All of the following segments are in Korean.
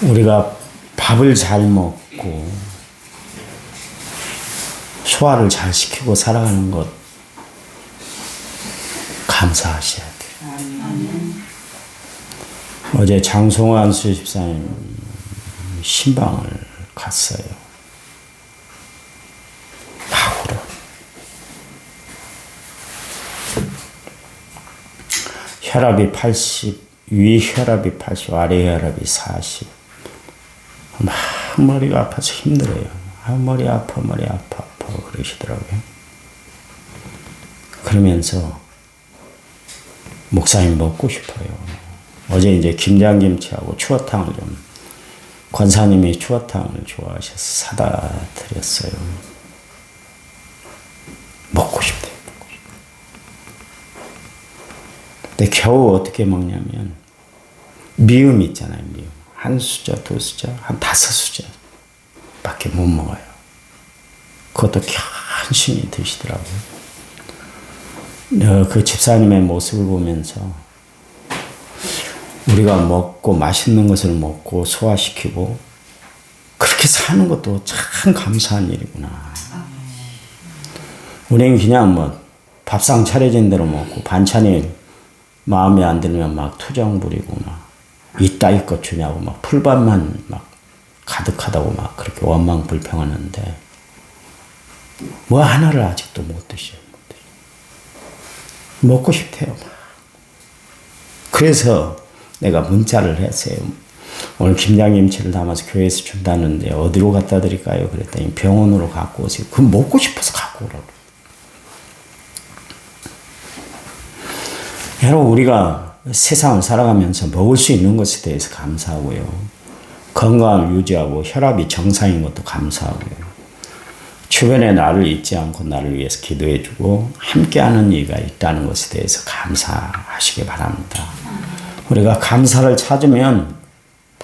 우리가 밥을 잘 먹고 소화를 잘 시키고 살아가는 것 감사하셔야 돼요. 어제 장송환 수집사님 신방을 갔어요. 파후로. 혈압이 80, 위 혈압이 80, 아래 혈압이 40. 막 머리가 아파서 힘들어요. 머리 아파 그러시더라고요. 그러면서 목사님 먹고 싶어요. 어제 이제 김장김치하고 추어탕을 좀 권사님이 추어탕을 좋아하셔서 사다 드렸어요. 먹고 싶대요. 근데 겨우 어떻게 먹냐면 미음 있잖아요. 미음. 한 수저, 두 수저, 한 5수저 밖에 못 먹어요. 그것도 간신히 드시더라고요. 그 집사님의 모습을 보면서 우리가 먹고 맛있는 것을 먹고 소화시키고 그렇게 사는 것도 참 감사한 일이구나. 우리는 그냥 뭐 밥상 차려진 대로 먹고 반찬이 마음에 안 들면 막 투정 부리고 막 이따위 것 주냐고 막 풀밥만 막 가득하다고 막 그렇게 원망불평하는데 뭐 하나를 아직도 못 드셔요. 먹고 싶대요. 그래서 내가 문자를 했어요. 오늘 김장김치를 담아서 교회에서 준다는데 어디로 갖다 드릴까요? 그랬더니 병원으로 갖고 오세요. 그럼 먹고 싶어서 갖고 오라고. 여러분 우리가 세상을 살아가면서 먹을 수 있는 것에 대해서 감사하고요. 건강을 유지하고 혈압이 정상인 것도 감사하고요. 주변에 나를 잊지 않고 나를 위해서 기도해주고 함께하는 이가 있다는 것에 대해서 감사하시기 바랍니다. 우리가 감사를 찾으면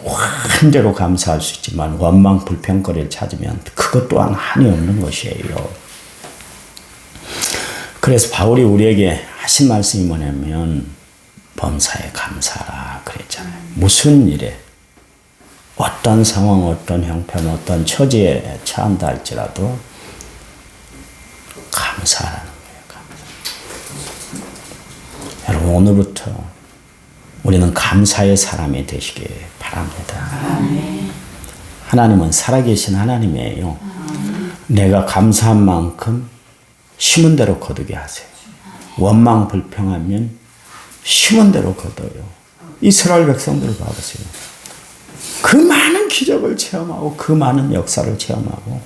한대로 감사할 수 있지만 원망 불평거리를 찾으면 그것 또한 한이 없는 것이에요. 그래서 바울이 우리에게 하신 말씀이 뭐냐면 범사에 감사하라 그랬잖아요. 무슨 일에 어떤 상황, 어떤 형편, 어떤 처지에 처한다 할지라도 감사하라는 거예요. 감사. 여러분 오늘부터 우리는 감사의 사람이 되시길 바랍니다. 하나님은 살아계신 하나님이에요. 내가 감사한 만큼 심은 대로 거두게 하세요. 원망 불평하면 심은 대로 거둬요. 이스라엘 백성들을 봐보세요. 그 많은 기적을 체험하고 그 많은 역사를 체험하고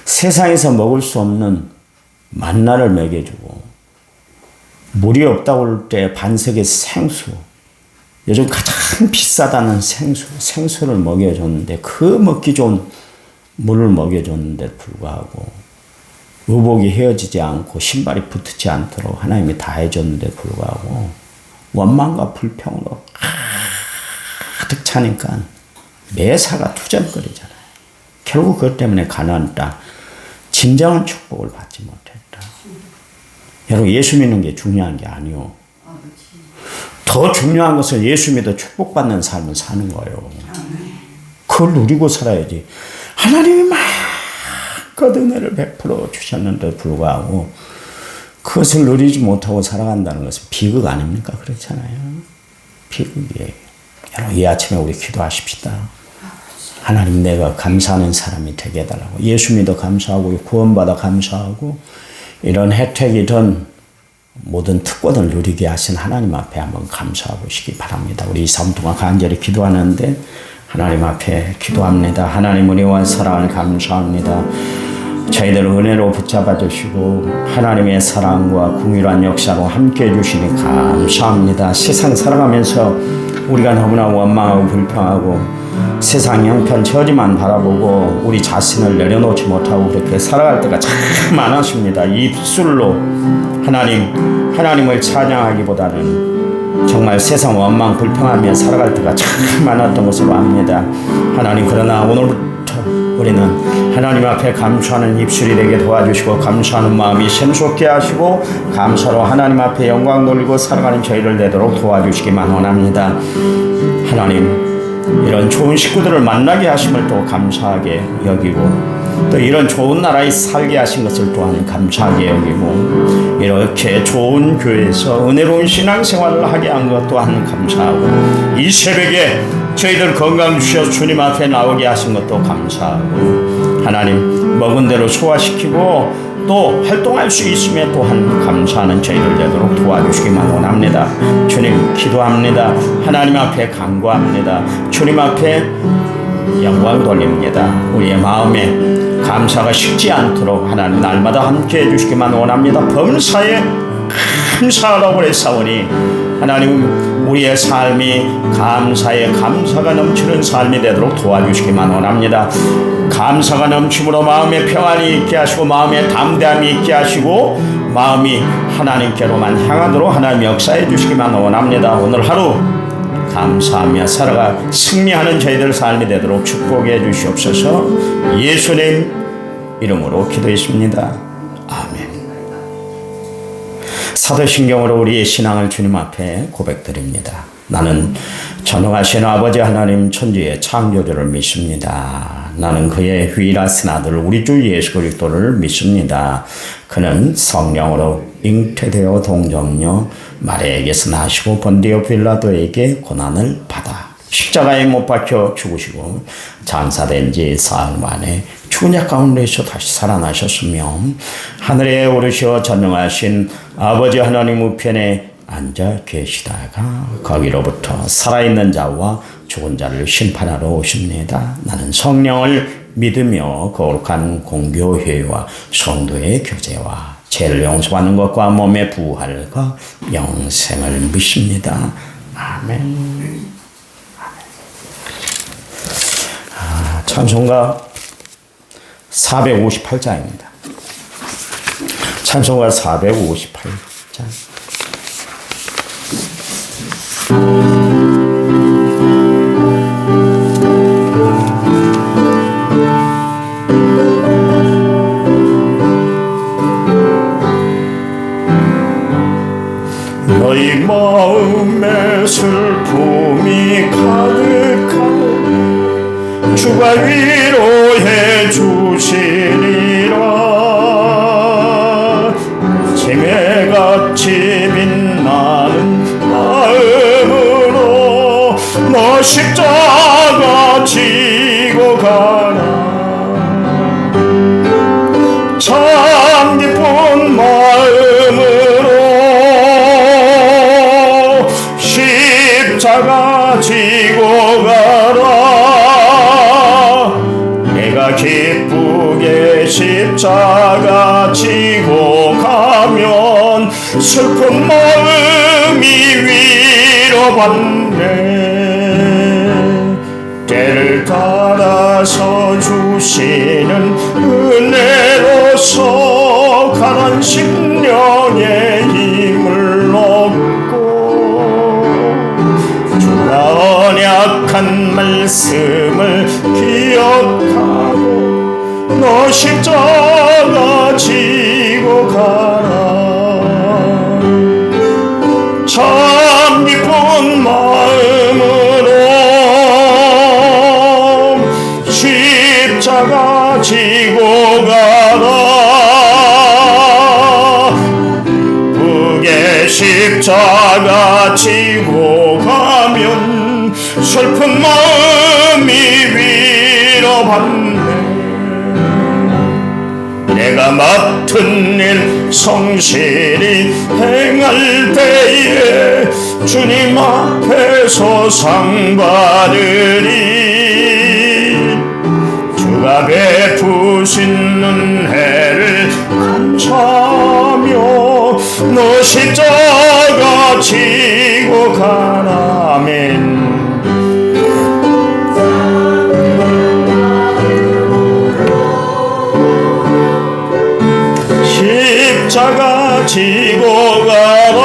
세상에서 먹을 수 없는 만나를 먹여주고 물이 없다고 할 때 반석의 생수, 요즘 가장 비싸다는 생수를 먹여줬는데 그 먹기 좋은 물을 먹여줬는데 불구하고 의복이 헤어지지 않고 신발이 붙지 않도록 하나님이 다 해줬는데 불구하고 원망과 불평으로 가득 차니까 매사가 투정거리잖아요. 결국 그것 때문에 가나안 땅 진정한 축복을 받지 못했다. 여러분 예수 믿는 게 중요한 게 아니요. 더 중요한 것은 예수 믿어 축복받는 삶을 사는 거예요. 그걸 누리고 살아야지. 하나님이 마음껏 은혜를 베풀어 주셨는데 불구하고 그것을 누리지 못하고 살아간다는 것은 비극 아닙니까? 그렇잖아요. 비극이에요. 여러분 이 아침에 우리 기도하십시다. 하나님 내가 감사하는 사람이 되게 해달라고. 예수 믿어 감사하고 구원받아 감사하고 이런 혜택이든 모든 특권을 누리게 하신 하나님 앞에 한번 감사하시기 바랍니다. 우리 이 삶 동안 간절히 기도하는데 하나님 앞에 기도합니다. 하나님 은혜와 사랑을 감사합니다. 저희들 은혜로 붙잡아 주시고 하나님의 사랑과 긍휼한 역사로 함께 해주시니 감사합니다. 세상 살아가면서 우리가 너무나 원망하고 불평하고 세상 형편 처지만 바라보고 우리 자신을 내려놓지 못하고 그렇게 살아갈 때가 참 많았습니다. 입술로 하나님을 찬양하기보다는 정말 세상 원망 불평하며 살아갈 때가 참 많았던 것으로 압니다. 하나님 그러나 오늘부터 우리는 하나님 앞에 감사하는 입술이 되게 도와주시고 감사하는 마음이 샘솟게 하시고 감사로 하나님 앞에 영광 돌리고 살아가는 저희를 되도록 도와주시기만 원합니다. 하나님 이런 좋은 식구들을 만나게 하심을 또 감사하게 여기고, 또 이런 좋은 나라에 살게 하신 것을 또한 감사하게 여기고, 이렇게 좋은 교회에서 은혜로운 신앙생활을 하게 한 것 또한 감사하고, 이 새벽에 저희들 건강 주셔 주님 앞에 나오게 하신 것도 감사하고, 하나님 먹은 대로 소화시키고 또 활동할 수 있음에 또한 감사하는 저희들 되도록 도와주시기만 원합니다. 주님 기도합니다. 하나님 앞에 간구합니다. 주님 앞에 영광 돌립니다. 우리의 마음에 감사가 식지 않도록 하나님 날마다 함께 해주시기만 원합니다. 범사에 감사하라고 했사오니 하나님 우리의 삶이 감사에 감사가 넘치는 삶이 되도록 도와주시기만 원합니다. 감사가 넘침으로 마음에 평안이 있게 하시고, 마음에 담대함이 있게 하시고, 마음이 하나님께로만 향하도록 하나님 역사해 주시기만 원합니다. 오늘 하루 감사하며 살아가 승리하는 저희들 삶이 되도록 축복해 주시옵소서. 예수님 이름으로 기도했습니다. 아멘. 사도신경으로 우리의 신앙을 주님 앞에 고백드립니다. 나는 전능하신 아버지 하나님 천지의 창조주를 믿습니다. 나는 그의 유일하신 아들 우리 주 예수 그리스도를 믿습니다. 그는 성령으로 잉태되어 동정녀 마리아에게서 나시고 본디오 빌라도에게 고난을 받아 십자가에 못 박혀 죽으시고 장사된 지 사흘 만에 죽은 자 가운데서 다시 살아나셨으며 하늘에 오르시어 전능하신 아버지 하나님 우편에 앉아 계시다가 거기로부터 살아있는 자와 죽은 자를 심판하러 오십니다. 나는 성령을 믿으며 거룩한 공교회와 성도의 교제와 죄를 용서받는 것과 몸의 부활과 영생을 믿습니다. 아멘. 찬송가 458장입니다. 찬송가 458장. 너희 마음에 슬픔이 가득하고 주가 위로해 주시리라. 재매같이 빛나는 마음으로 너 십자가 지고 가라. 참 기쁜 마음으로 십자가 지고 가라. 내가 기쁘게 십자가 지고 가면 슬픈 마음이 위로받네. 때를 따라서 주시는 은혜로서 가난 심령의 힘을 얻고 주가 언약한 말씀을 기억하고 너 십자가 지고 가라. 참 기쁜 마음으로 십자가 지고 가라. 그게 십자가 지고 가면 슬픈 마음이 위로받네. 내가 맡은 일 성실히 행할 때에 주님 앞에서 상 받으리. 주가 베푸신 은혜를 감사하며 너 십자가 지고 가라. 아멘. 십자가 지고 가라.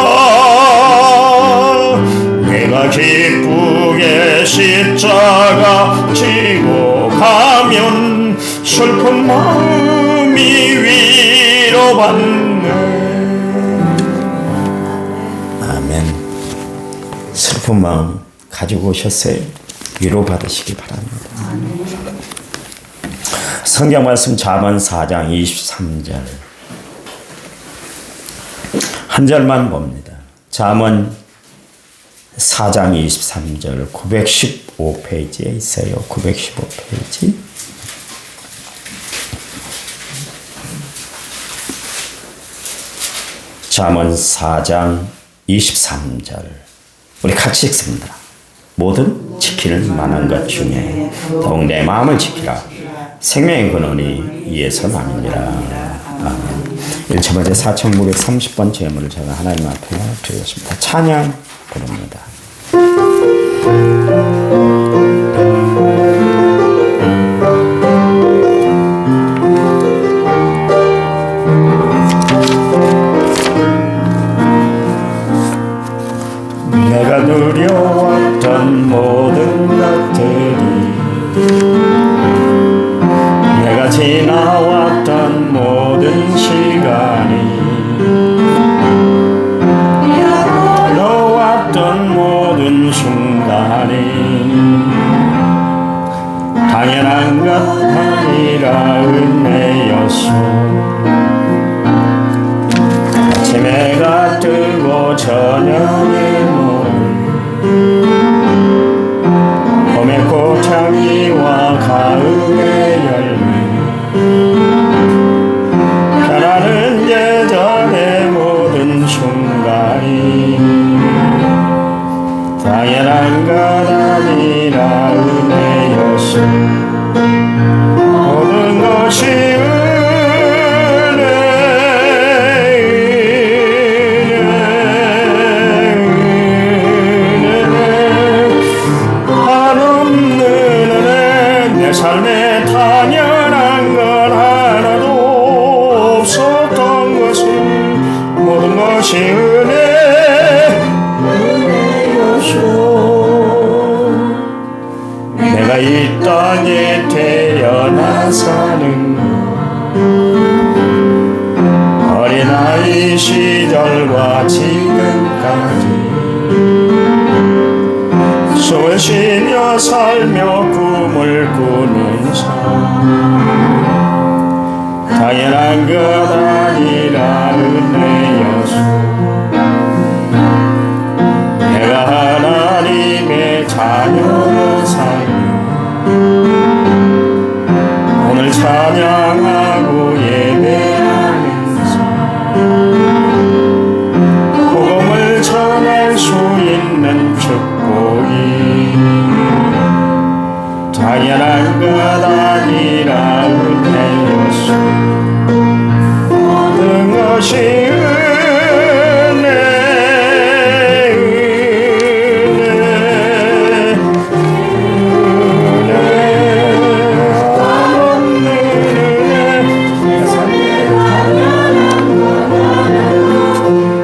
내가 기쁘게 십자가 지고 가면 슬픈 마음이 위로받네. 아멘. 슬픈 마음 가지고 오셨어요? 위로받으시기 바랍니다. 성경 말씀 잠언 4장 23절 한 절만 봅니다. 잠언 4장 23절 915페이지에 있어요. 915페이지. 잠언 4장 23절 우리 같이 읽습니다. 모든 지킬 만한 것 중에 더욱 내 마음을 지키라. 생명의 근원이 이에서 남이니라. 아멘. 1차번째 4930번 제물을 제가 하나님 앞에 드리겠습니다. 찬양 부릅니다. 내가 누려왔던 모든 것들이 내가 지나왔던 모든 시간이 흘러왔던 모든 순간이 당연한 것 아니라 은혜였소. 아침 해가 뜨고 저녁에 봄의 꽃향기와 가을의 열매 변하는 계절의 모든 순간이 당연한 것 아니라 은혜였소. 모든 것이 삶에 당연한 건 하나도 없었던 것은 모든 것이 은혜였소. 내가 이 땅에 태어나서는 어린아이 시절과 지금까지 숨을 쉬며 살며 꿈을 꾸는 삶 당연한 것 아니라 은혜였소. 내가 하나님의 자녀로 살며 오늘 찬양하고 예배하는 삶 복음을 전할 수 있는 축복이 당연한 것 아니라 은혜였소. 모든 것이 은혜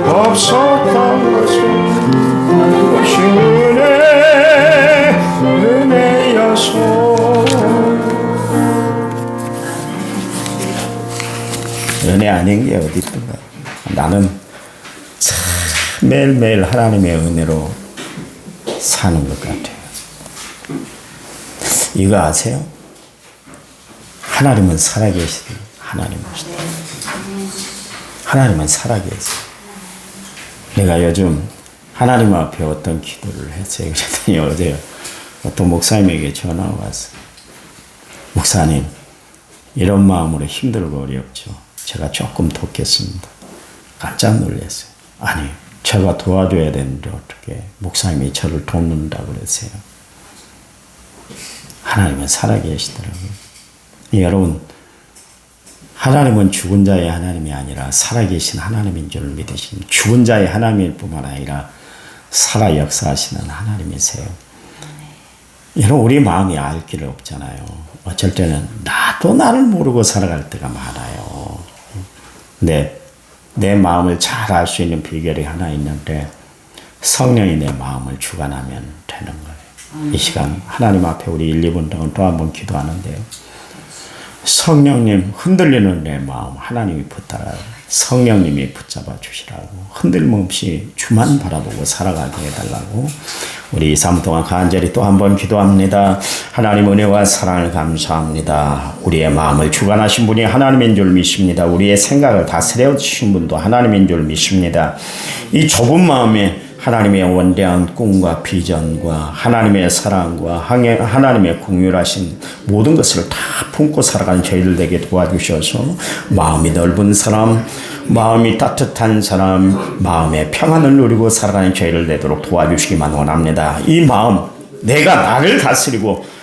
없었던 것은 그것이 은혜였소. 은혜 아닌 게 어디 있던가. 나는 참 매일매일 하나님의 은혜로 사는 것 같아요. 이거 아세요? 하나님은 살아계시다. 하나님은 살아계세요. 내가 요즘 하나님 앞에 어떤 기도를 했어요. 그랬더니 어제 어떤 목사님에게 전화가 왔어요. 목사님, 이런 마음으로 힘들고 어렵죠. 제가 조금 돕겠습니다. 깜짝 놀랐어요. 아니, 제가 도와줘야 되는데 어떻게 목사님이 저를 돕는다고 그랬어요. 하나님은 살아계시더라고요. 여러분, 하나님은 죽은 자의 하나님이 아니라 살아계신 하나님인 줄 믿으시면 죽은 자의 하나님일 뿐만 아니라 살아 역사하시는 하나님이세요. 여러분, 우리 마음이 알 길이 없잖아요. 어쩔 때는 나도 나를 모르고 살아갈 때가 많아요. 근데 내 마음을 잘 알 수 있는 비결이 하나 있는데 성령이 내 마음을 주관하면 되는 거예요. 이 시간 하나님 앞에 우리 1, 2분 동안 또 한 번 기도하는데요. 성령님 흔들리는 내 마음 하나님이 붙들어 성령님이 붙잡아 주시라고, 흔들림 없이 주만 바라보고 살아가게 해달라고 우리 이 삶 동안 간절히 또 한 번 기도합니다. 하나님 은혜와 사랑을 감사합니다. 우리의 마음을 주관하신 분이 하나님인 줄 믿습니다. 우리의 생각을 다스려 주신 분도 하나님인 줄 믿습니다. 이 좁은 마음에 하나님의 원대한 꿈과 비전과 하나님의 사랑과 하나님의 긍휼하신 모든 것을 다 품고 살아가는 저희들 되게 도와주셔서 마음이 넓은 사람, 마음이 따뜻한 사람, 마음의 평안을 누리고 살아가는 저희들 되도록 도와주시기만 원합니다. 이 마음, 내가 나를 다스리고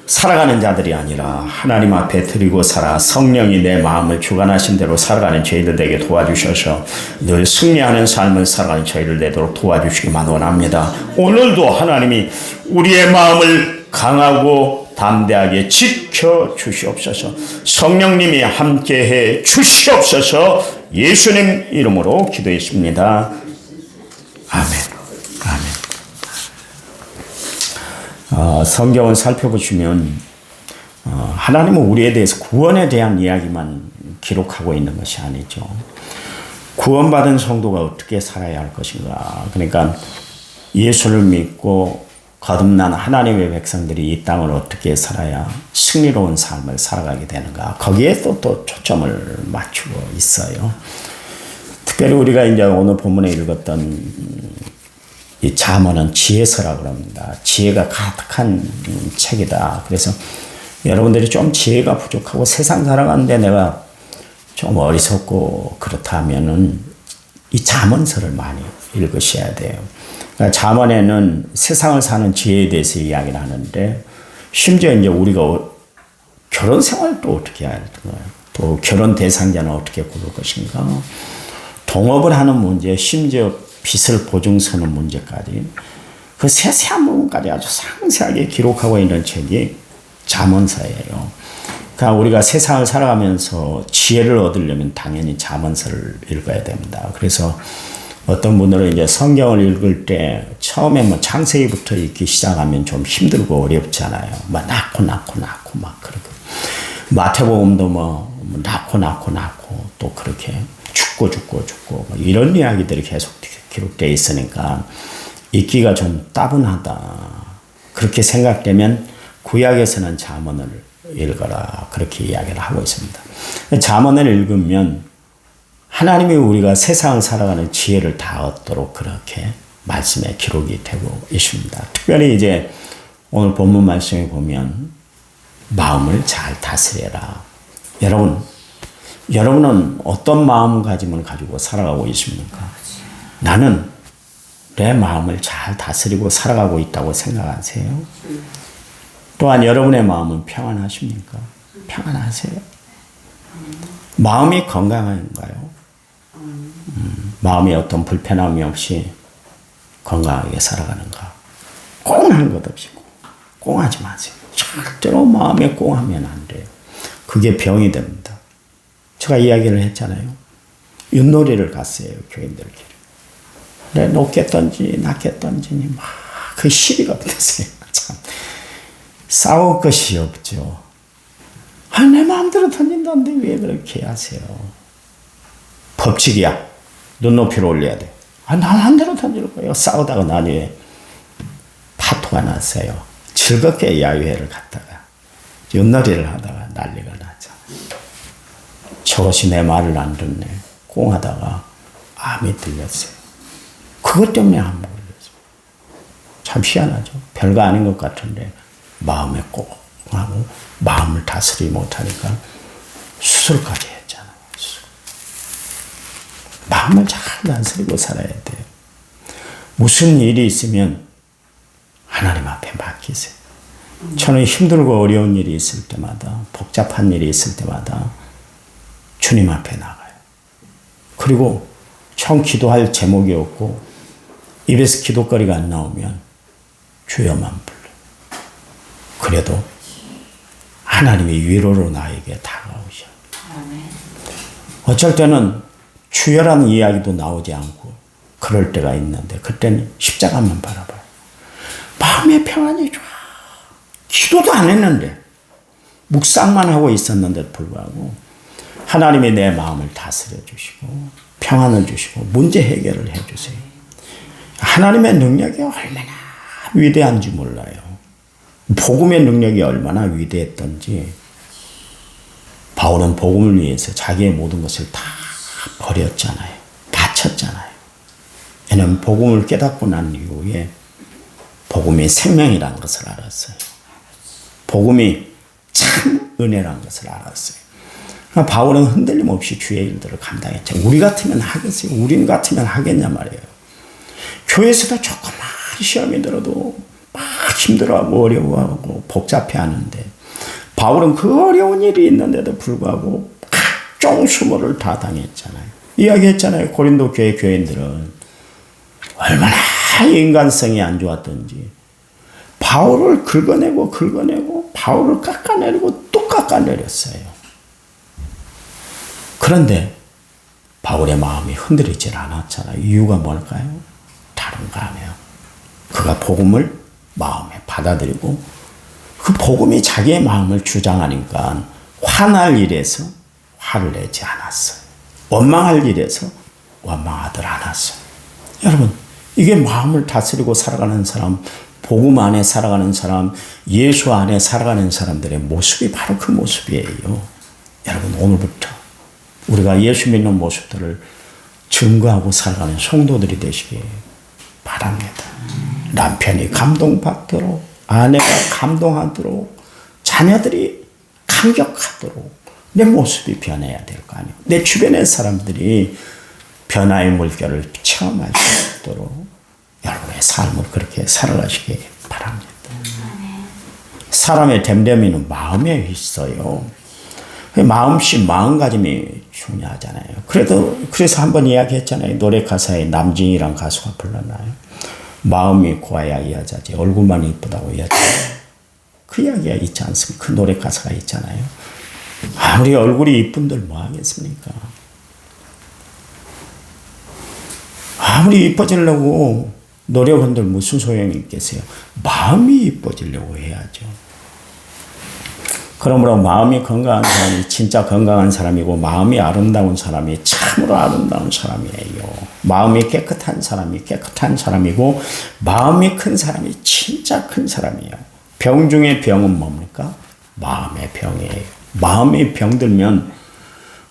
살아가는 자들이 아니라 하나님 앞에 드리고 살아 성령이 내 마음을 주관하신 대로 살아가는 저희들 되게 도와주셔서 늘 승리하는 삶을 살아가는 저희들 되도록 도와주시기만 원합니다. 오늘도 하나님이 우리의 마음을 강하고 담대하게 지켜주시옵소서. 성령님이 함께해 주시옵소서. 예수님 이름으로 기도했습니다. 아멘. 성경을 살펴보시면 하나님은 우리에 대해서 구원에 대한 이야기만 기록하고 있는 것이 아니죠. 구원받은 성도가 어떻게 살아야 할 것인가. 그러니까 예수를 믿고 거듭난 하나님의 백성들이 이 땅을 어떻게 살아야 승리로운 삶을 살아가게 되는가. 거기에 또 초점을 맞추고 있어요. 특별히 우리가 이제 오늘 본문에 읽었던 이 잠언은 지혜서라고 합니다. 지혜가 가득한 책이다. 그래서 여러분들이 좀 지혜가 부족하고 세상 살아가는데 내가 좀 어리석고 그렇다면은 이 잠언서를 많이 읽으셔야 돼요. 그러니까 잠언에는 세상을 사는 지혜에 대해서 이야기를 하는데 심지어 이제 우리가 결혼 생활도 어떻게 해야 할까? 또 결혼 대상자는 어떻게 고를 것인가? 동업을 하는 문제, 심지어 빚을 보증서는 문제까지 그 세세한 부분까지 아주 상세하게 기록하고 있는 책이 잠언서예요. 그러니까 우리가 세상을 살아가면서 지혜를 얻으려면 당연히 잠언서를 읽어야 됩니다. 그래서 어떤 분들은 이제 성경을 읽을 때 처음에 뭐 창세기부터 읽기 시작하면 좀 힘들고 어렵잖아요. 막 낳고 막 그러고 마태복음도 뭐 낳고 또 그렇게 죽고 뭐 이런 이야기들이 계속 기록되어 있으니까 읽기가 좀 따분하다. 그렇게 생각되면 구약에서는 잠언을 읽어라. 그렇게 이야기를 하고 있습니다. 잠언을 읽으면 하나님이 우리가 세상을 살아가는 지혜를 다 얻도록 그렇게 말씀에 기록이 되고 있습니다. 특별히 이제 오늘 본문 말씀에 보면 마음을 잘 다스려라. 여러분은 어떤 마음가짐을 가지고 살아가고 있습니까? 나는 내 마음을 잘 다스리고 살아가고 있다고 생각하세요? 또한 여러분의 마음은 평안하십니까? 평안하세요? 마음이 건강한가요? 마음에 어떤 불편함이 없이 건강하게 살아가는가? 꽁한 것 없이 꽁하지 마세요. 절대로 마음에 꽁하면 안 돼요. 그게 병이 됩니다. 제가 이야기를 했잖아요. 윷놀이를 갔어요. 교인들끼리. 내 높게 던지니 낮게 던지니 막 그 시비가 붙었어요. 참 싸울 것이 없죠. 내 마음대로 던진다는데 왜 그렇게 하세요? 법칙이야. 눈높이를 올려야 돼. 난 마음대로 던질 거예요. 싸우다가 나중에 파토가 났어요. 즐겁게 야유회를 갔다가 윷놀이를 하다가 난리가 나죠. 저것이 내 말을 안 듣네. 꽁하다가 암이 들렸어요. 그것 때문에 암 걸렸어요. 참 희한하죠. 별거 아닌 것 같은데 마음에 꽁하고 마음을 다스리지 못하니까 수술까지 했잖아요. 마음을 잘 다스리고 살아야 돼요. 무슨 일이 있으면 하나님 앞에 맡기세요. 저는 힘들고 어려운 일이 있을 때마다 복잡한 일이 있을 때마다 주님 앞에 나가요. 그리고 처음 기도할 제목이 없고 입에서 기도거리가 안 나오면 주여만 불러요. 그래도 하나님이 위로로 나에게 다가오셔. 어쩔 때는 주여라는 이야기도 나오지 않고 그럴 때가 있는데 그때는 십자가만 바라봐요. 마음의 평안이 좋아. 기도도 안 했는데 묵상만 하고 있었는데도 불구하고 하나님이 내 마음을 다스려 주시고 평안을 주시고 문제 해결을 해 주세요. 하나님의 능력이 얼마나 위대한지 몰라요. 복음의 능력이 얼마나 위대했던지. 바울은 복음을 위해서 자기의 모든 것을 다 버렸잖아요. 바쳤잖아요. 왜냐하면 복음을 깨닫고 난 이후에 복음이 생명이라는 것을 알았어요. 복음이 참 은혜라는 것을 알았어요. 바울은 흔들림 없이 주의 일들을 감당했죠. 우리 같으면 하겠어요. 우린 같으면 하겠냐 말이에요. 교회에서도 조그만 시험이 들어도 막 힘들어하고 어려워하고 복잡해하는데 바울은 그 어려운 일이 있는데도 불구하고 각종 수모를 다 당했잖아요. 이야기했잖아요. 고린도 교회 교인들은 얼마나 인간성이 안 좋았던지 바울을 긁어내고 바울을 깎아내리고 또 깎아내렸어요. 그런데 바울의 마음이 흔들리질 않았잖아요. 이유가 뭘까요? 다른가 하면 그가 복음을 마음에 받아들이고 그 복음이 자기의 마음을 주장하니까 화날 일에서 화를 내지 않았어요. 원망할 일에서 원망하들 않았어요. 여러분, 이게 마음을 다스리고 살아가는 사람, 복음 안에 살아가는 사람, 예수 안에 살아가는 사람들의 모습이 바로 그 모습이에요. 여러분, 오늘부터 우리가 예수 믿는 모습들을 증거하고 살아가는 성도들이 되시길 바랍니다. 남편이 감동받도록, 아내가 감동하도록, 자녀들이 감격하도록 내 모습이 변해야 될 거 아니에요. 내 주변의 사람들이 변화의 물결을 체험할 수 있도록 여러분의 삶을 그렇게 살아가시기 바랍니다. 사람의 됨됨이는 마음에 있어요. 마음가짐이 중요하잖아요. 그래서 한번 이야기했잖아요. 노래 가사에 남진이란 가수가 불렀나요? 마음이 고와야 이하자지 얼굴만 이쁘다고 이하자지. 그 이야기가 있지 않습니까? 그 노래 가사가 있잖아요. 아무리 얼굴이 이쁜들 뭐 하겠습니까? 아무리 이뻐지려고 노력한들 무슨 소용이 있겠어요? 마음이 이뻐지려고 해야죠. 그러므로 마음이 건강한 사람이 진짜 건강한 사람이고 마음이 아름다운 사람이 참으로 아름다운 사람이에요. 마음이 깨끗한 사람이 깨끗한 사람이고 마음이 큰 사람이 진짜 큰 사람이에요. 병 중에 병은 뭡니까? 마음의 병이에요. 마음이 병들면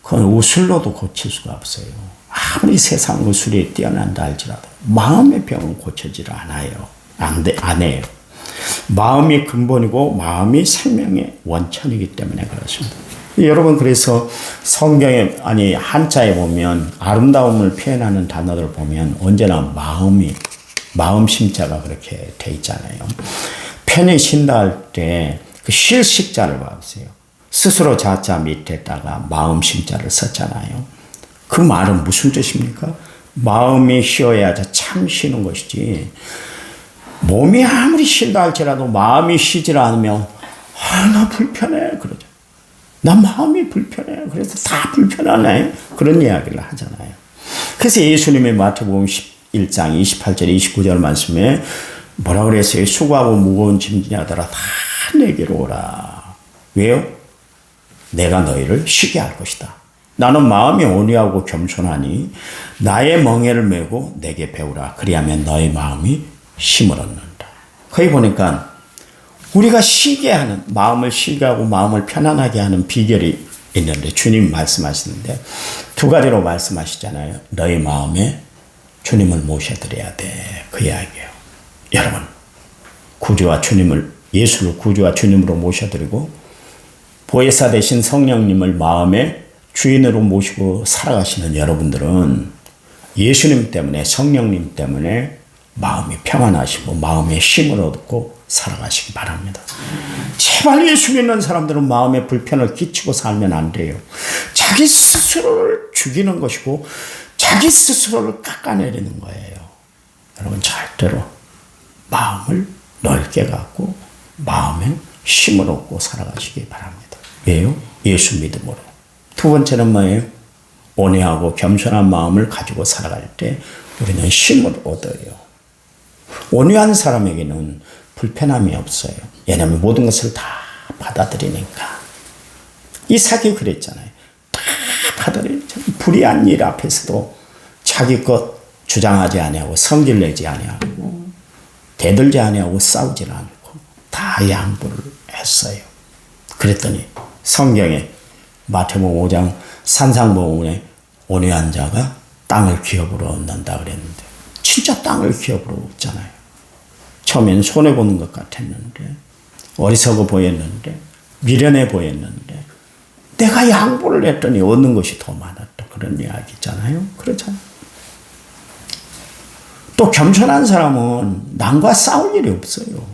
그건 우술로도 고칠 수가 없어요. 아무리 세상 우술이 뛰어난다 할지라도 마음의 병은 고쳐지지 않아요. 안 해요. 마음이 근본이고 마음이 생명의 원천이기 때문에 그렇습니다. 여러분, 그래서 성경에 한자에 보면 아름다움을 표현하는 단어를 보면 언제나 마음 심자가 그렇게 돼 있잖아요. 편히 쉰다 할 때 그 쉴 식자를 봐보세요. 스스로 자자 밑에다가 마음 심자를 썼잖아요. 그 말은 무슨 뜻입니까? 마음이 쉬어야 참 쉬는 것이지. 몸이 아무리 쉰다 할지라도 마음이 쉬질 않으면 나 불편해 그러죠. 나 마음이 불편해. 그래서 다 불편하네. 그런 이야기를 하잖아요. 그래서 예수님이 마태복음 11장 28절 29절 말씀에 뭐라 그랬어요? 수고하고 무거운 짐지냐더라 다 내게로 오라. 왜요? 내가 너희를 쉬게 할 것이다. 나는 마음이 온유하고 겸손하니 나의 멍에를 메고 내게 배우라. 그리하면 너의 마음이 힘을 얻는다. 거기 보니까 우리가 쉬게 하는, 마음을 쉬게 하고 마음을 편안하게 하는 비결이 있는데 주님 말씀하시는데 두 가지로 말씀하시잖아요. 너희 마음에 주님을 모셔드려야 돼. 그 이야기예요. 여러분, 예수를 구주와 주님으로 모셔드리고 보혜사 되신 성령님을 마음의 주인으로 모시고 살아가시는 여러분들은 예수님 때문에, 성령님 때문에 마음이 평안하시고 마음에 힘을 얻고 살아가시기 바랍니다. 제발 예수 믿는 사람들은 마음에 불편을 끼치고 살면 안 돼요. 자기 스스로를 죽이는 것이고 자기 스스로를 깎아내리는 거예요. 여러분, 절대로 마음을 넓게 갖고 마음에 힘을 얻고 살아가시기 바랍니다. 왜요? 예수 믿음으로. 두 번째는 뭐예요? 온유하고 겸손한 마음을 가지고 살아갈 때 우리는 힘을 얻어요. 온유한 사람에게는 불편함이 없어요. 왜냐하면 모든 것을 다 받아들이니까. 이삭이 그랬잖아요. 다 하더니 불의한 일 앞에서도 자기 것 주장하지 아니하고 성질 내지 아니하고 대들지 아니하고 싸우지 않고 다 양보를 했어요. 그랬더니 성경에 마태복음 5장 산상보훈에 온유한 자가 땅을 기업으로 얻는다 그랬는데 진짜 땅을 기업으로 얻잖아요. 처음에는 손해보는 것 같았는데 어리석어 보였는데 미련해 보였는데 내가 양보를 했더니 얻는 것이 더 많았다. 그런 이야기 있잖아요. 그렇잖아요. 또 겸손한 사람은 남과 싸울 일이 없어요.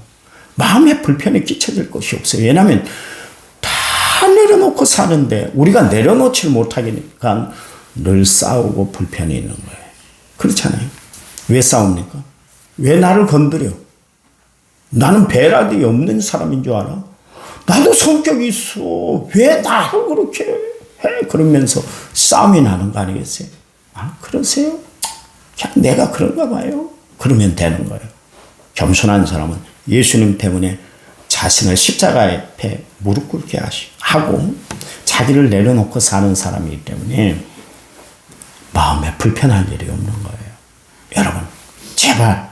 마음에 불편이 끼쳐질 것이 없어요. 왜냐하면 다 내려놓고 사는데 우리가 내려놓지 못하니까 늘 싸우고 불편이 있는 거예요. 그렇잖아요. 왜 싸웁니까? 왜 나를 건드려? 나는 배락이 없는 사람인 줄 알아? 나도 성격이 있어. 왜 나를 그렇게 해? 그러면서 싸움이 나는 거 아니겠어요? 아, 그러세요? 그냥 내가 그런가 봐요. 그러면 되는 거예요. 겸손한 사람은 예수님 때문에 자신을 십자가 앞에 무릎 꿇게 하고 자기를 내려놓고 사는 사람이기 때문에 마음에 불편한 일이 없는 거예요. 여러분, 제발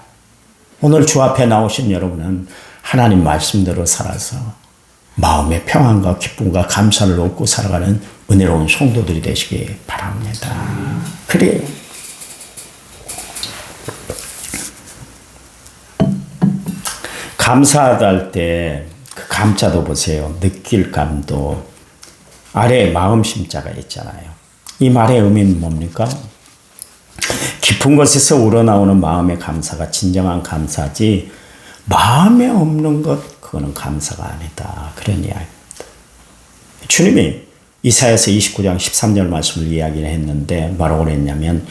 오늘 주 앞에 나오신 여러분은 하나님 말씀대로 살아서 마음의 평안과 기쁨과 감사를 얻고 살아가는 은혜로운 성도들이 되시기 바랍니다. 그래요. 감사하다 할 때 그 감자도 보세요. 느낄 감도 아래에 마음 심자가 있잖아요. 이 말의 의미는 뭡니까? 깊은 곳에서 우러나오는 마음의 감사가 진정한 감사지 마음에 없는 것 그거는 감사가 아니다. 그런 이야기입니다. 주님이 이사야서 29장 13절 말씀을 이야기를 했는데 뭐라고 그랬냐면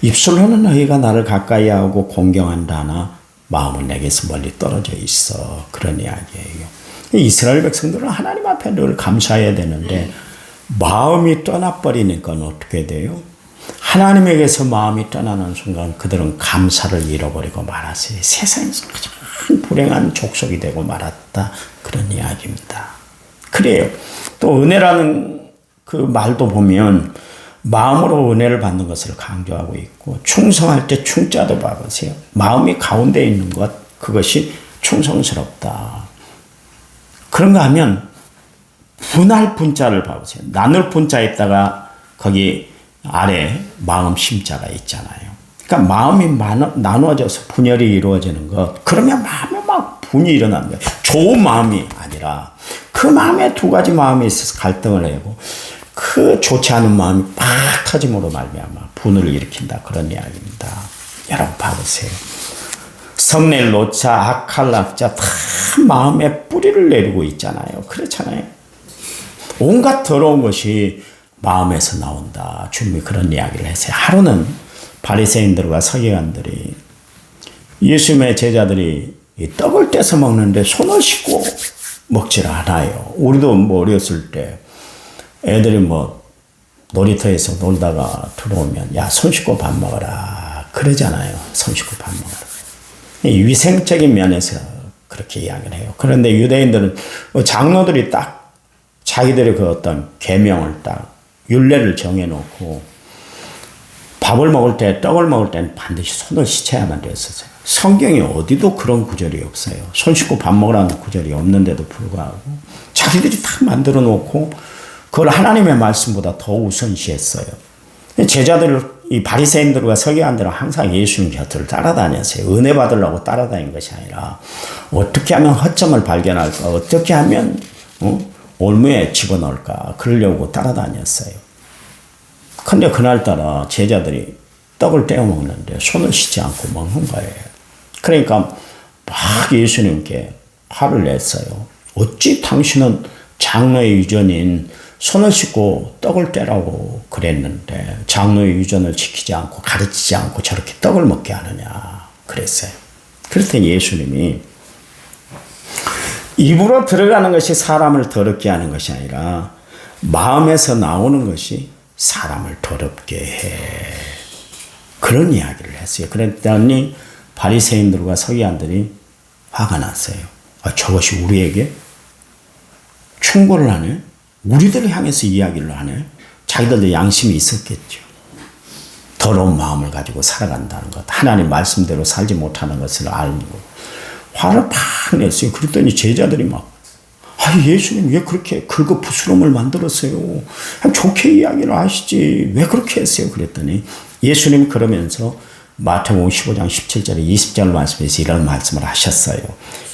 입술로는 너희가 나를 가까이 하고 공경한다 하나 마음은 내게서 멀리 떨어져 있어. 그런 이야기예요. 이스라엘 백성들은 하나님 앞에 늘 감사해야 되는데 마음이 떠나버리니까 어떻게 돼요? 하나님에게서 마음이 떠나는 순간 그들은 감사를 잃어버리고 말았어요. 세상에서 가장 불행한 족속이 되고 말았다. 그런 이야기입니다. 그래요. 또 은혜라는 그 말도 보면 마음으로 은혜를 받는 것을 강조하고 있고 충성할 때 충자도 봐보세요. 마음이 가운데 있는 것 그것이 충성스럽다. 그런가 하면 분할 분자를 봐보세요. 나눌 분자에다가 거기 아래 마음 심자가 있잖아요. 그러니까 마음이 나눠져서 분열이 이루어지는 것 그러면 마음에 막 분이 일어나는 거예요. 좋은 마음이 아니라 그 마음에 두 가지 마음이 있어서 갈등을 하고 그 좋지 않은 마음이 팍 터짐으로 말미암아 분을 일으킨다. 그런 이야기입니다. 여러분 봐보세요. 성낼 노자, 악할 낙자 다 마음에 뿌리를 내리고 있잖아요. 그렇잖아요. 온갖 더러운 것이 마음에서 나온다. 주님이 그런 이야기를 했어요. 하루는 바리새인들과 서기관들이 예수님의 제자들이 떡을 떼서 먹는데 손을 씻고 먹질 않아요. 우리도 뭐 어렸을 때 애들이 뭐 놀이터에서 놀다가 들어오면 야, 손 씻고 밥 먹어라. 그러잖아요. 손 씻고 밥 먹어라. 위생적인 면에서 그렇게 이야기를 해요. 그런데 유대인들은 장로들이 딱 자기들의 그 어떤 계명을 딱 율례를 정해놓고 밥을 먹을 때 떡을 먹을 때는 반드시 손을 씻어야만 됐었어요. 성경에 어디도 그런 구절이 없어요. 손 씻고 밥 먹으라는 구절이 없는데도 불구하고 자기들이 딱 만들어 놓고 그걸 하나님의 말씀보다 더 우선시했어요. 제자들 이 바리새인들과 서기관들은 항상 예수님 곁을 따라다녔어요. 은혜 받으려고 따라다닌 것이 아니라 어떻게 하면 허점을 발견할까, 어떻게 하면 올무에 집어넣을까 그러려고 따라다녔어요. 근데 그날따라 제자들이 떡을 떼어 먹는데 손을 씻지 않고 먹는 거예요. 그러니까 막 예수님께 화를 냈어요. 어찌 당신은 장로의 유전인 손을 씻고 떡을 떼라고 그랬는데 장로의 유전을 지키지 않고 가르치지 않고 저렇게 떡을 먹게 하느냐 그랬어요. 그랬더니 예수님이 입으로 들어가는 것이 사람을 더럽게 하는 것이 아니라 마음에서 나오는 것이 사람을 더럽게 해. 그런 이야기를 했어요. 그랬더니 바리새인들과 서기관들이 화가 났어요. 아, 저것이 우리에게 충고를 하네? 우리들을 향해서 이야기를 하네? 자기들도 양심이 있었겠죠. 더러운 마음을 가지고 살아간다는 것, 하나님 말씀대로 살지 못하는 것을 알고 화를 팍 냈어요. 그랬더니 제자들이 막 예수님 왜 그렇게 긁어 부스럼을 만들었어요? 좋게 이야기를 하시지 왜 그렇게 했어요? 그랬더니 예수님 그러면서 마태복음 15장 17절에 20절 말씀에서 이런 말씀을 하셨어요.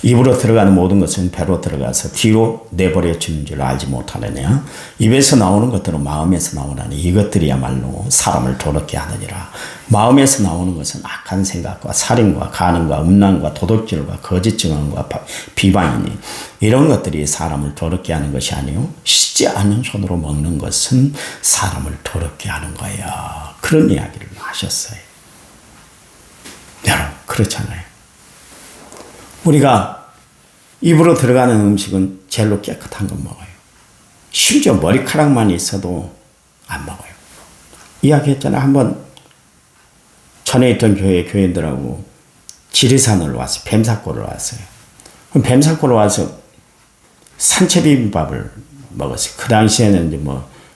입으로 들어가는 모든 것은 배로 들어가서 뒤로 내버려지는 줄 알지 못하느냐. 입에서 나오는 것들은 마음에서 나오나니 이것들이야말로 사람을 더럽게 하느니라. 마음에서 나오는 것은 악한 생각과 살인과 간음과 음란과 도둑질과 거짓 증언과 비방이니 이런 것들이 사람을 더럽게 하는 것이 아니요 씻지 않은 손으로 먹는 것은 사람을 더럽게 하는 거야. 그런 이야기를 하셨어요. 여러분 그렇잖아요. 우리가 입으로 들어가는 음식은 제일로 깨끗한 건 먹어요. 심지어 머리카락만 있어도 안 먹어요. 이야기했잖아요. 한번 전에 있던 교회 교인들하고 지리산을 왔어요. 뱀사골을 왔어요. 그럼 뱀사골을 와서 산채 비빔밥을 먹었어요. 그 당시에는 이제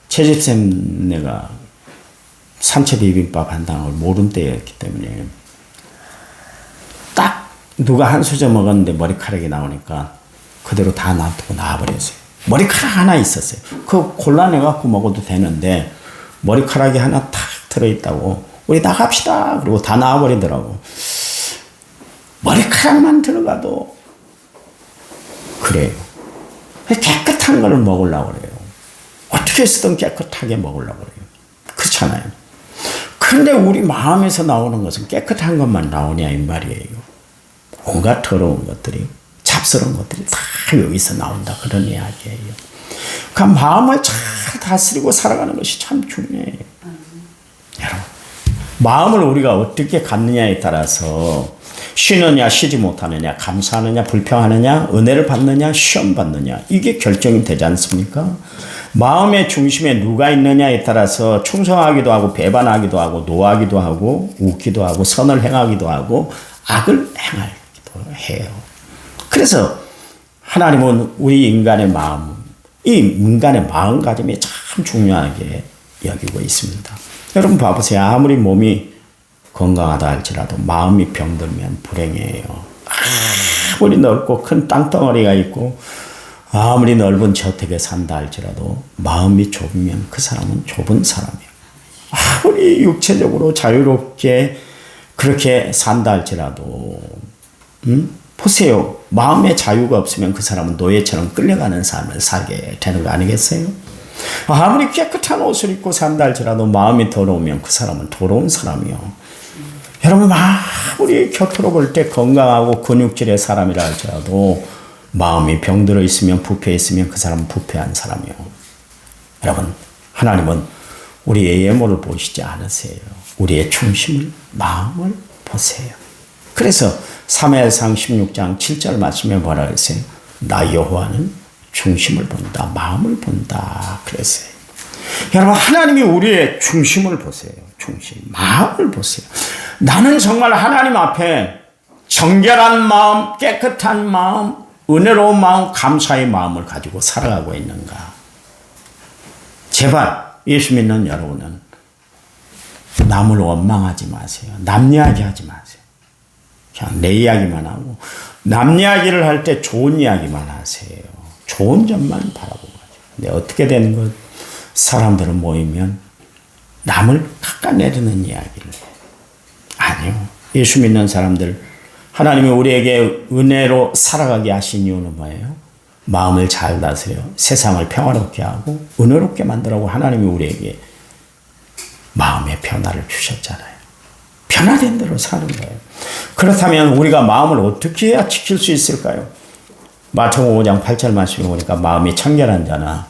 채집쌤네가 산채 비빔밥 한다는 걸 모른 때였기 때문에 딱 누가 한 수저 먹었는데 머리카락이 나오니까 그대로 다 놔두고 나와버렸어요. 머리카락 하나 있었어요. 그거 골라내갖고 먹어도 되는데 머리카락이 하나 탁 들어있다고 우리 나갑시다 그리고 다 나와버리더라고. 머리카락만 들어가도 그래요. 깨끗한 걸 먹으려고 그래요. 어떻게 쓰든 깨끗하게 먹으려고 그래요. 그렇잖아요. 그런데 우리 마음에서 나오는 것은 깨끗한 것만 나오냐 이 말이에요. 온갖 더러운 것들이 잡스러운 것들이 다 여기서 나온다 그런 이야기예요. 그 마음을 잘 다스리고 살아가는 것이 참 중요해요. 여러분 마음을 우리가 어떻게 갖느냐에 따라서 쉬느냐 쉬지 못하느냐 감사하느냐 불평하느냐 은혜를 받느냐 시험 받느냐 이게 결정이 되지 않습니까? 마음의 중심에 누가 있느냐에 따라서 충성하기도 하고 배반하기도 하고 노하기도 하고 웃기도 하고 선을 행하기도 하고 악을 행하기도 해요. 그래서 하나님은 우리 인간의 마음, 이 인간의 마음가짐이 참 중요하게 여기고 있습니다. 여러분 봐보세요. 아무리 몸이 건강하다 할지라도 마음이 병들면 불행해요. 아무리 넓고 큰 땅덩어리가 있고 아무리 넓은 저택에 산다 할지라도 마음이 좁으면 그 사람은 좁은 사람이에요. 아무리 육체적으로 자유롭게 그렇게 산다 할지라도 보세요. 마음의 자유가 없으면 그 사람은 노예처럼 끌려가는 삶을 살게 되는 거 아니겠어요? 아무리 깨끗한 옷을 입고 산다 할지라도 마음이 더러우면 그 사람은 더러운 사람이요. 여러분 아무리 겉으로 볼 때 건강하고 근육질의 사람이라 할지라도 마음이 병들어 있으면 부패 있으면 그 사람은 부패한 사람이요. 여러분 하나님은 우리의 예모를 보시지 않으세요. 우리의 중심을 마음을 보세요. 그래서 사무엘상 16장 7절 말씀에 뭐라 그랬어요? 나 여호와는 중심을 본다. 마음을 본다. 그랬어요. 여러분 하나님이 우리의 중심을 보세요. 중심. 마음을 보세요. 나는 정말 하나님 앞에 정결한 마음, 깨끗한 마음, 은혜로운 마음, 감사의 마음을 가지고 살아가고 있는가? 제발 예수 믿는 여러분은 남을 원망하지 마세요. 남 이야기 하지 마세요. 그냥 내 이야기만 하고 남 이야기를 할 때 좋은 이야기만 하세요. 좋은 점만 바라보고 가죠. 근데 어떻게 되는 것? 사람들은 모이면 남을 깎아내리는 이야기를 해요. 아니요. 예수 믿는 사람들 하나님이 우리에게 은혜로 살아가게 하신 이유는 뭐예요? 마음을 잘 다스려 세상을 평화롭게 하고 은혜롭게 만들라고 하나님이 우리에게 마음의 변화를 주셨잖아요. 변화된 대로 사는 거예요. 그렇다면 우리가 마음을 어떻게 해야 지킬 수 있을까요? 마태복음 5장 8절 말씀에 보니까 마음이 청결한 자나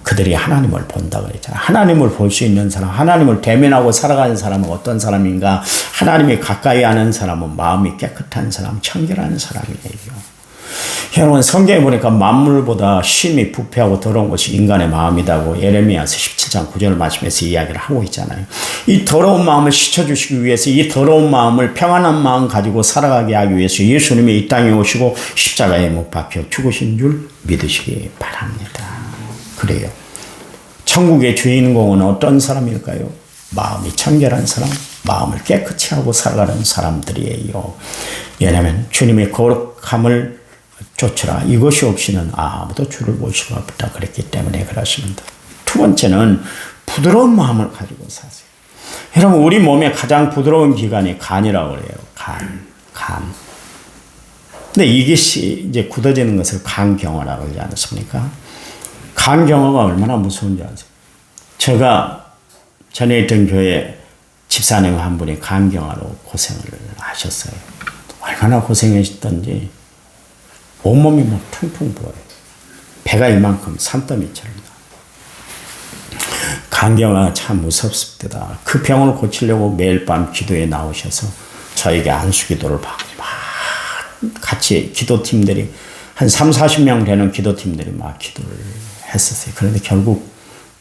그들이 하나님을 본다고 그랬잖아요. 하나님을 볼 수 있는 사람, 하나님을 대면하고 살아가는 사람은 어떤 사람인가? 하나님이 가까이 하는 사람은 마음이 깨끗한 사람, 청결한 사람이에요. 여러분 성경에 보니까 만물보다 심히 부패하고 더러운 것이 인간의 마음이라고 예레미야서 17장 9절 말씀에서 이야기를 하고 있잖아요. 이 더러운 마음을 씻어주시기 위해서 이 더러운 마음을 평안한 마음 가지고 살아가게 하기 위해서 예수님이 이 땅에 오시고 십자가에 못 박혀 죽으신 줄 믿으시기 바랍니다. 그래요. 천국의 주인공은 어떤 사람일까요? 마음이 청결한 사람, 마음을 깨끗이 하고 살아가는 사람들이에요. 왜냐하면 주님의 거룩함을 쫓으라. 이것이 없이는 아무도 주를 볼 수가 없다. 그랬기 때문에 그렇습니다. 두 번째는 부드러운 마음을 가지고 사세요. 여러분, 우리 몸에 가장 부드러운 기관이 간이라고 그래요. 간. 근데 이것이 이제 굳어지는 것을 간경화라고 하지 않습니까? 간경화가 얼마나 무서운지 아세요? 제가 전에 있던 교회 집사님 한 분이 간경화로 고생을 하셨어요. 얼마나 고생하셨던지 온몸이 막 퉁퉁 부어요. 배가 이만큼 산더미처럼. 간경화가 참 무섭습니다. 그 병을 고치려고 매일 밤 기도에 나오셔서 저에게 안수기도를 받고 막 같이 기도팀들이 한 3, 40명 되는 기도팀들이 막 기도를 했었어요. 그런데 결국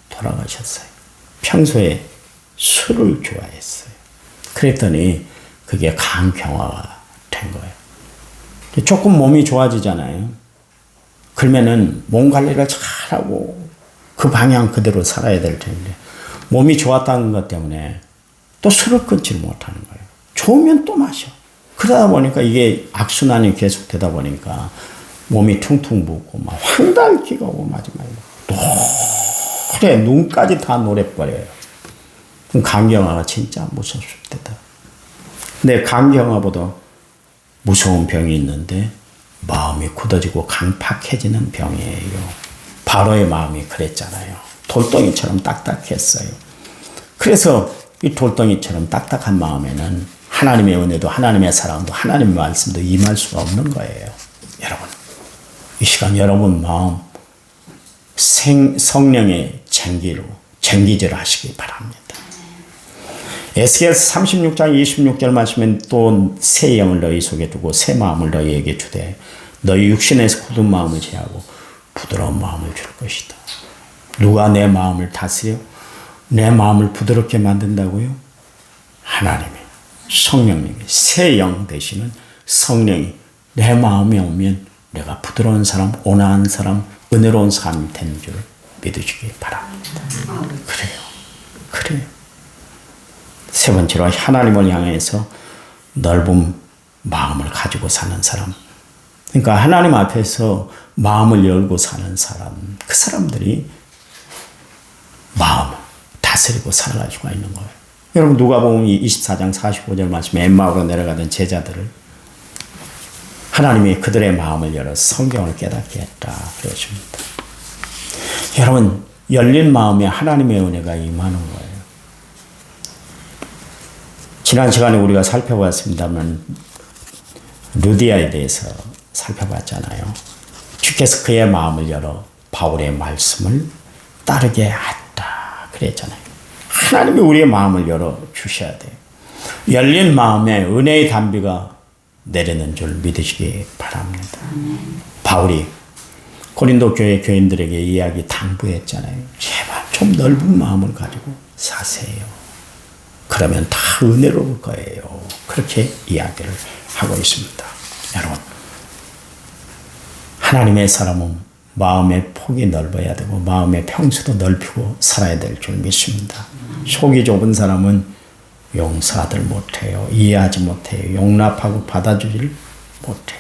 돌아가셨어요. 평소에 술을 좋아했어요. 그랬더니 그게 간경화가 된 거예요. 조금 몸이 좋아지잖아요. 그러면은 몸 관리를 잘하고 그 방향 그대로 살아야 될 텐데 몸이 좋았다는 것 때문에 또 술을 끊지 못하는 거예요. 좋으면 또 마셔. 그러다 보니까 이게 악순환이 계속되다 보니까 몸이 퉁퉁 붓고 막 황달기가 오고 마지막에 노래 눈까지 다 노래버려요. 그럼 간경화가 진짜 무섭습니다. 근데 간경화보다 무서운 병이 있는데 마음이 굳어지고 강팍해지는 병이에요. 바로의 마음이 그랬잖아요. 돌덩이처럼 딱딱했어요. 그래서 이 돌덩이처럼 딱딱한 마음에는 하나님의 은혜도 하나님의 사랑도 하나님의 말씀도 임할 수가 없는 거예요. 여러분, 이 시간 여러분 마음 성령의 쟁기질 하시기 바랍니다. 에스겔서 36장 26절 말씀엔 또 새 영을 너희 속에 두고 새 마음을 너희에게 주되 너희 육신에서 굳은 마음을 제하고 부드러운 마음을 줄 것이다. 누가 내 마음을 다스려 내 마음을 부드럽게 만든다고요? 하나님이, 성령님이, 새 영 되시는 성령이 내 마음에 오면 내가 부드러운 사람, 온화한 사람, 은혜로운 사람이 되는 줄 믿으시기 바랍니다. 그래요. 세 번째로 하나님을 향해서 넓은 마음을 가지고 사는 사람. 그러니까 하나님 앞에서 마음을 열고 사는 사람, 그 사람들이 마음을 다스리고 살아갈 수가 있는 거예요. 여러분 누가복음 24장 45절 말씀에 엠마오로 내려가던 제자들을 하나님이 그들의 마음을 열어 성경을 깨닫게 했다 그러십니다. 여러분 열린 마음에 하나님의 은혜가 임하는 거예요. 지난 시간에 우리가 살펴봤습니다만 루디아에 대해서 살펴봤잖아요. 주께서 그의 마음을 열어 바울의 말씀을 따르게 했다 그랬잖아요. 하나님이 우리의 마음을 열어 주셔야 돼요. 열린 마음에 은혜의 단비가 내리는 줄 믿으시기 바랍니다. 바울이 고린도 교회 교인들에게 이야기 당부했잖아요. 제발 좀 넓은 마음을 가지고 사세요. 그러면 다 은혜로울 거예요. 그렇게 이야기를 하고 있습니다. 여러분, 하나님의 사람은 마음의 폭이 넓어야 되고 마음의 평수도 넓히고 살아야 될 줄 믿습니다. 속이 좁은 사람은 용서하들 못해요. 이해하지 못해요. 용납하고 받아주질 못해요.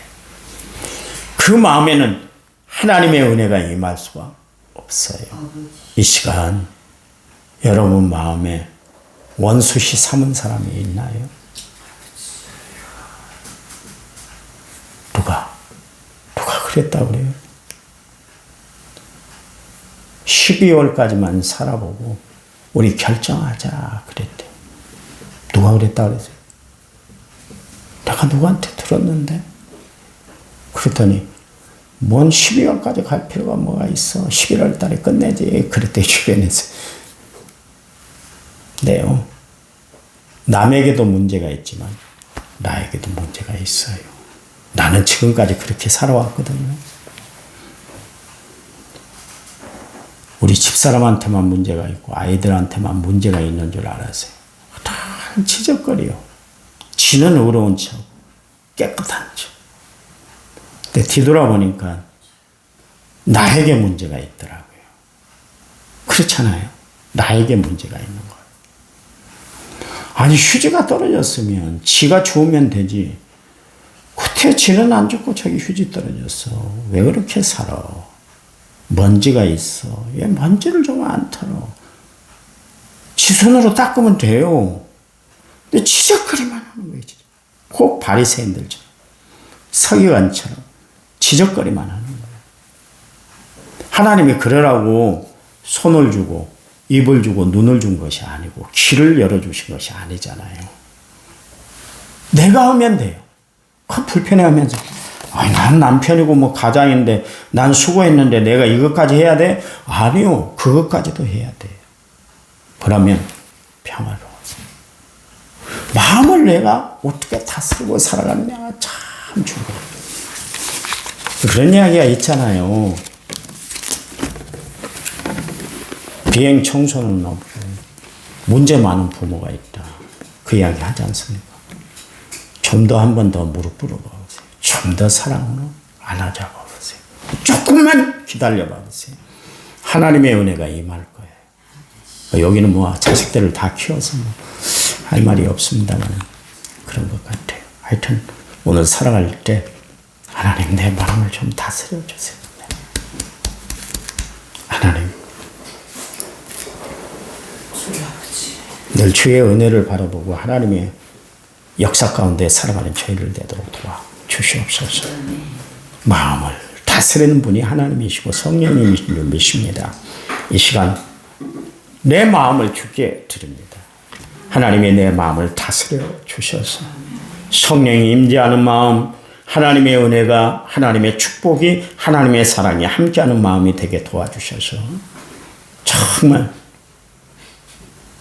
그 마음에는 하나님의 은혜가 임할 수가 없어요. 이 시간 여러분 마음에 원수시 삼은 사람이 있나요? 누가 그랬다고 그래요? 12월까지만 살아보고 우리 결정하자 그랬대. 누가 그랬다고 그랬어요? 내가 누구한테 들었는데? 그랬더니 뭔 12월까지 갈 필요가 뭐가 있어. 11월 달에 끝내지. 그랬대 주변에서. 네요. 남에게도 문제가 있지만 나에게도 문제가 있어요. 나는 지금까지 그렇게 살아왔거든요. 우리 집사람한테만 문제가 있고 아이들한테만 문제가 있는 줄 알았어요. 다 지적거려. 지는 의로운 척, 깨끗한 척. 근데 뒤돌아보니까 나에게 문제가 있더라고요. 그렇잖아요. 나에게 문제가 있는 거예요. 아니 휴지가 떨어졌으면 지가 주우면 되지. 그때 지는 안 죽고 저기 휴지 떨어졌어. 왜 그렇게 살아? 먼지가 있어. 왜 먼지를 좀 안 털어? 지 손으로 닦으면 돼요. 근데 지적거리만 하는 거예요. 꼭 바리새인들처럼 서기관처럼 지적거리만 하는 거예요. 하나님이 그러라고 손을 주고 입을 주고 눈을 준 것이 아니고 길을 열어주신 것이 아니잖아요. 내가 하면 돼요. 그 불편해하면서 난 남편이고 뭐 가장인데 난 수고했는데 내가 이것까지 해야 돼? 아니요. 그것까지도 해야 돼요. 그러면 평화로워. 마음을 내가 어떻게 다스리고 살아가느냐가 참 중요해요. 그런 이야기가 있잖아요. 비행 청소는 없고 문제 많은 부모가 있다. 그 이야기 하지 않습니까? 좀 더 한 번 더 무릎 꿇어봐 보세요. 좀 더 사랑으로 안아잡아 보세요. 조금만 기다려봐 보세요. 하나님의 은혜가 임할 거예요. 여기는 뭐 자식들을 다 키워서 뭐 할 말이 없습니다만 그런 것 같아요. 하여튼 오늘 살아갈 때 하나님 내 마음을 좀 다스려 주세요. 하나님 늘 주의 은혜를 바라보고 하나님의 역사 가운데 살아가는 저희를 되도록 도와 주시옵소서. 마음을 다스리는 분이 하나님이시고 성령님이신 줄 믿습니다. 이 시간 내 마음을 주께 드립니다. 하나님이 내 마음을 다스려 주셔서 성령이 임재하는 마음, 하나님의 은혜가, 하나님의 축복이, 하나님의 사랑이 함께하는 마음이 되게 도와주셔서 정말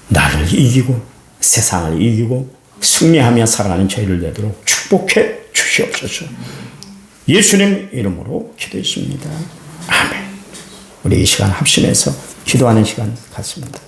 나를 이기고 세상을 이기고 승리하며 살아가는 저희를 되도록 축복해 주시옵소서. 예수님 이름으로 기도했습니다. 아멘. 우리 이 시간 합심해서 기도하는 시간 갖습니다.